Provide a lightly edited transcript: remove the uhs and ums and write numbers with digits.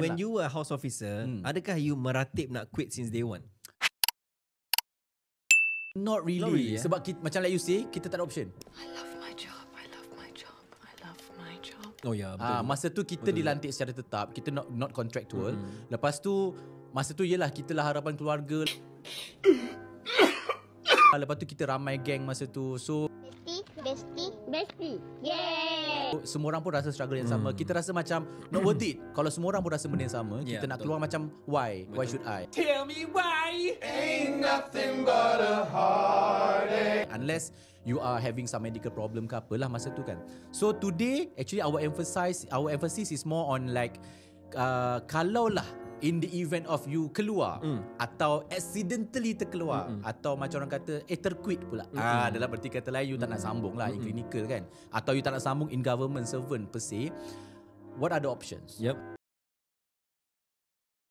when you were a house officer, adakah you meratib nak quit since day one? Not really. Not really, Sebab kita, macam like you say, kita tak ada option. I love my job. I love my job. I love my job. Oh ya, betul. Masa tu kita dilantik secara tetap, kita not contractual. Lepas tu masa tu yelah kita lah harapan keluarga. Lepas tu kita ramai geng masa tu. So Bestie. Yay! semua orang pun rasa struggle yang sama. Kita rasa macam not worth it. Kalau semua orang pun rasa benda yang sama, kita nak keluar macam why? Why should I? Tell me why. Ain't nothing but a heartache. Unless you are having some medical problem ke apalah masa tu kan. So today actually our emphasis is more on like kalau lah in the event of you keluar atau accidentally terkeluar atau macam orang kata terquit pula. Dalam berarti kata lain you tak nak sambung lah in clinical kan, atau you tak nak sambung in government servant per se. What are the options? Yep.